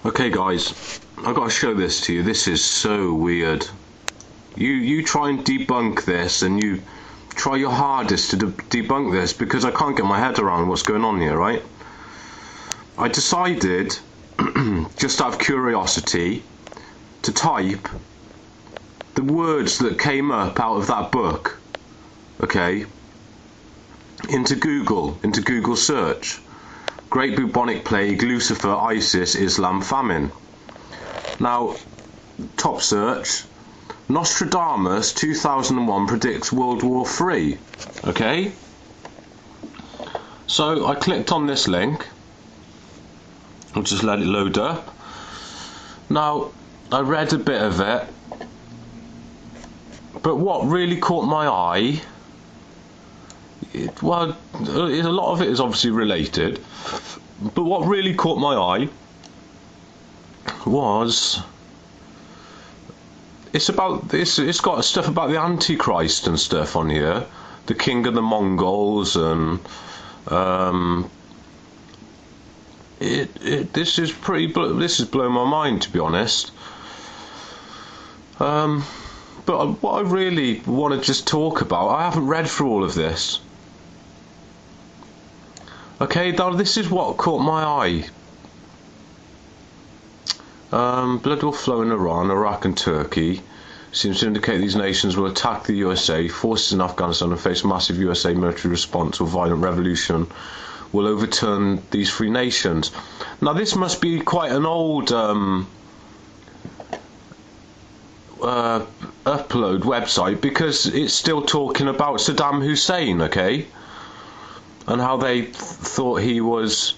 Okay guys, I've got to show this to you. This is so weird. You try and debunk this, and you try your hardest to debunk this, because I can't get my head around what's going on here, right? I decided, just out of curiosity, to type the words that came up out of that book, okay, into Google search. Great bubonic plague, Lucifer, ISIS, Islam, famine. Now, top search, Nostradamus 2001 predicts World War III. Okay? So I clicked on this link. I'll just let it load up. Now, I read a bit of it, but what really caught my eye, a lot of it is obviously related, but what really caught my eye was it's got stuff about the Antichrist and stuff on here, the king of the Mongols, and this is blowing my mind, to be honest. But what I really want to just talk about, I haven't read through all of this. Okay, now this is what caught my eye. Blood will flow in Iran, Iraq and Turkey. Seems to indicate these nations will attack the USA. Forces in Afghanistan and face massive USA military response or violent revolution will overturn these three nations. Now this must be quite an old upload website, because it's still talking about Saddam Hussein, okay? And how they thought he was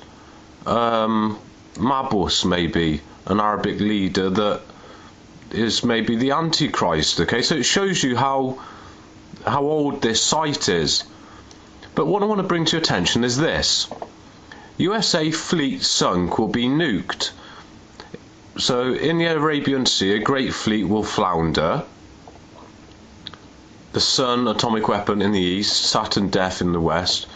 Mabus, maybe, an Arabic leader that is maybe the Antichrist, okay? So it shows you how old this site is. But what I want to bring to your attention is this. USA fleet sunk, will be nuked. So in the Arabian Sea, a great fleet will flounder. The Sun atomic weapon in the east, Saturn death in the west.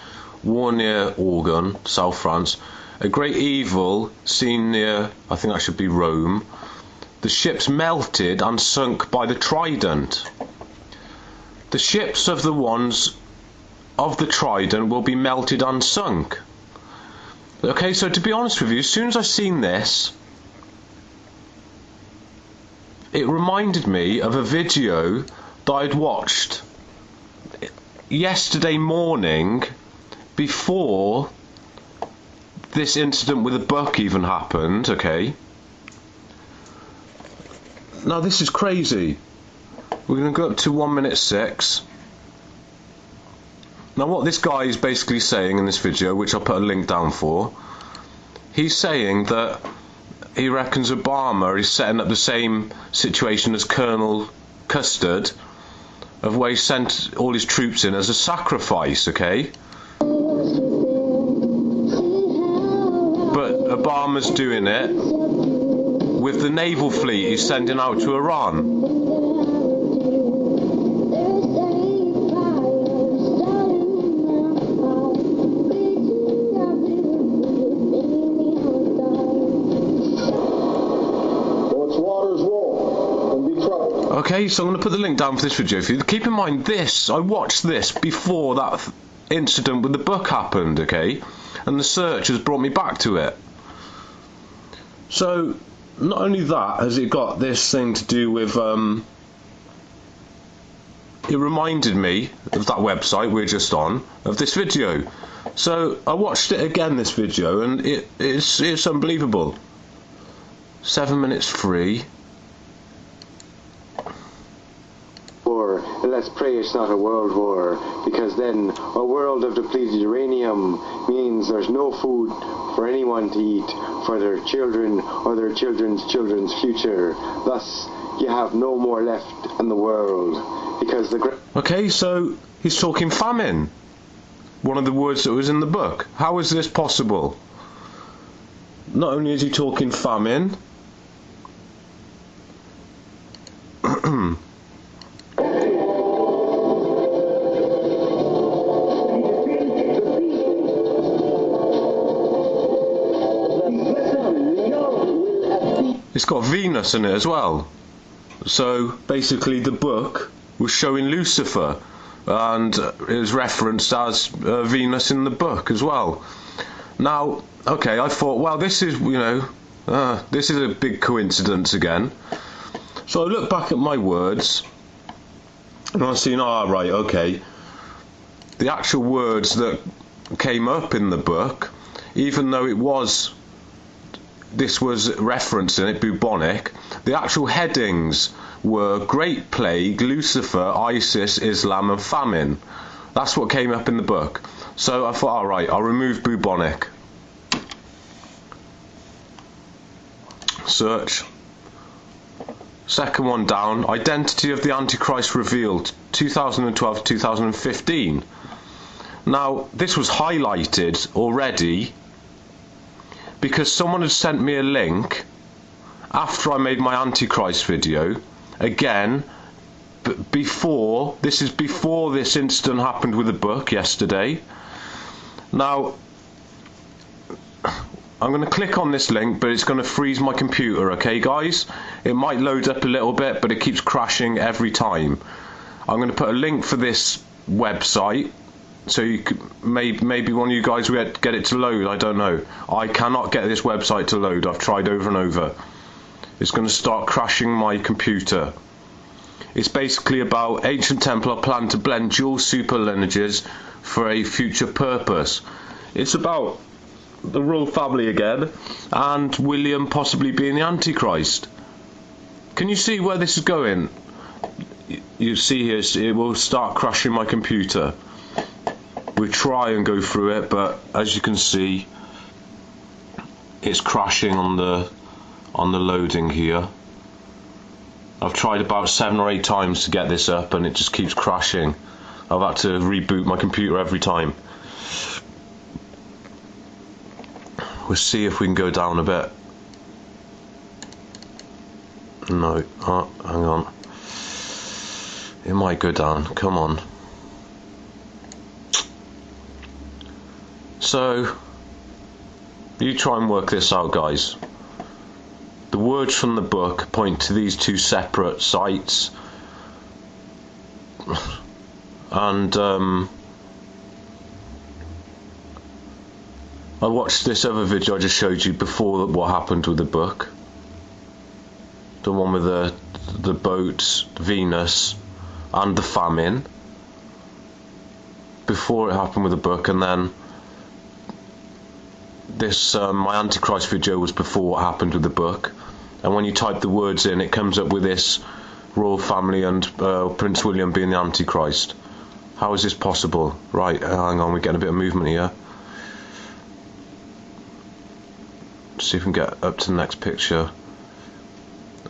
War near Organ, South France. A great evil seen near, I think that should be Rome. The ships melted and sunk by the Trident. The ships of the ones of the Trident will be melted and sunk. Okay, so to be honest with you, as soon as I seen this, it reminded me of a video that I'd watched yesterday morning, before this incident with the book even happened, okay? Now this is crazy. We're going to go up to 1:06. Now what this guy is basically saying in this video, which I'll put a link down for, he's saying that he reckons Obama is setting up the same situation as Colonel Custard, of where he sent all his troops in as a sacrifice, okay? But Obama's doing it with the naval fleet he's sending out to Iran. Okay, so I'm going to put the link down for this video for you. Keep in mind this, I watched this before that incident with the book happened, okay? And the search has brought me back to it. So, not only that has it got this thing to do with, it reminded me of that website we're just on, of this video. So, I watched it again, this video, and it's unbelievable. 7 minutes free. Let's pray it's not a world war, because then a world of depleted uranium means there's no food for anyone to eat for their children or their children's children's future. Thus, you have no more left in the world, because the... Okay, so he's talking famine. One of the words that was in the book. How is this possible? Not only is he talking famine, it's got Venus in it as well. So basically the book was showing Lucifer, and it was referenced as Venus in the book as well. Now, okay, I thought, well, this is, this is a big coincidence again. So I look back at my words, and I see, right, okay, the actual words that came up in the book, even though this was referenced in it, bubonic, the actual headings were Great Plague, Lucifer, ISIS, Islam and Famine. That's what came up in the book. So I thought, alright, I'll remove bubonic. Search. Second one down, Identity of the Antichrist Revealed, 2012-2015. Now, this was highlighted already because someone had sent me a link after I made my Antichrist video. Again, before this incident happened with the book yesterday. Now, I'm going to click on this link, but it's going to freeze my computer, okay guys? It might load up a little bit, but it keeps crashing every time. I'm going to put a link for this website, so you could, maybe one of you guys will get it to load, I don't know. I cannot get this website to load, I've tried over and over. It's going to start crashing my computer. It's basically about Ancient Templar plan to blend dual super lineages for a future purpose. It's about the royal family again, and William possibly being the Antichrist. Can you see where this is going? You see here, it will start crashing my computer. We try and go through it, but as you can see, it's crashing on the loading here. I've tried about 7 or 8 times to get this up, and it just keeps crashing. I've had to reboot my computer every time. We'll see if we can go down a bit. No, hang on. It might go down, come on. So, you try and work this out, guys. The words from the book point to these 2 separate sites. And, I watched this other video I just showed you before what happened with the book. The one with the boats, Venus, and the famine. Before it happened with the book, and then this my Antichrist video was before what happened with the book. And when you type the words in, it comes up with this royal family and Prince William being the Antichrist. How is this possible? Right, hang on, we're getting a bit of movement here. See if we can get up to the next picture.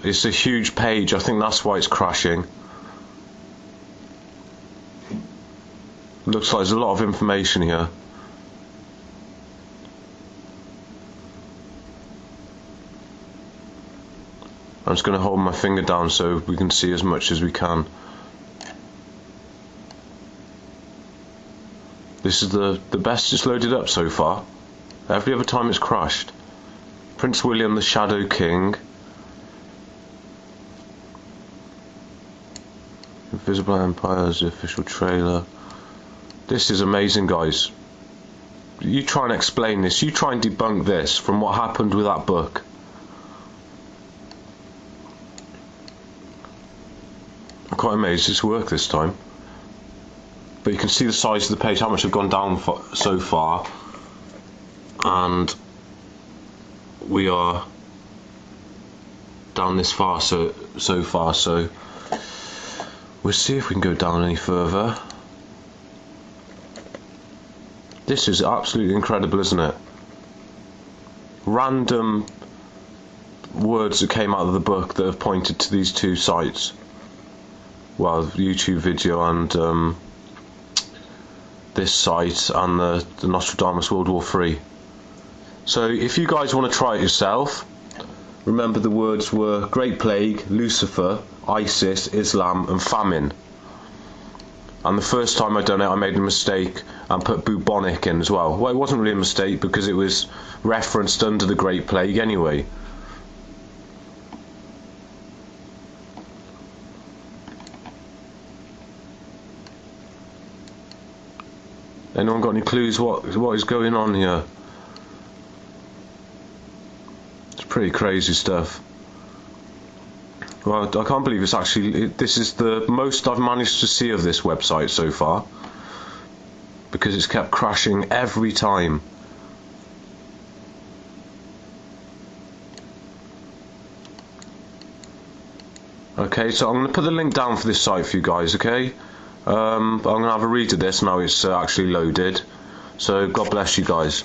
It's a huge page, I think that's why it's crashing. Looks like there's a lot of information here. I'm just going to hold my finger down so we can see as much as we can. This is the best it's loaded up so far. Every other time it's crashed. Prince William the Shadow King. Invisible Empire's the official trailer. This is amazing, guys. You try and explain this. You try and debunk this from what happened with that book. I'm quite amazed it's worked this time. But you can see the size of the page, how much I've gone down so far. And we are down this far so far, so we'll see if we can go down any further. This is absolutely incredible, isn't it? Random words that came out of the book that have pointed to these 2 sites. Well, the YouTube video and this site and the Nostradamus World War III. So if you guys want to try it yourself, remember the words were Great Plague, Lucifer, ISIS, Islam and Famine. And the first time I done it, I made a mistake and put bubonic in as well. Well, it wasn't really a mistake because it was referenced under the Great Plague anyway. Anyone got any clues what is going on here? It's pretty crazy stuff. Well, I can't believe it's actually... This is the most I've managed to see of this website so far. Because it's kept crashing every time. Okay, so I'm going to put the link down for this site for you guys, okay? I'm going to have a read of this now it's actually loaded. So, God bless you guys.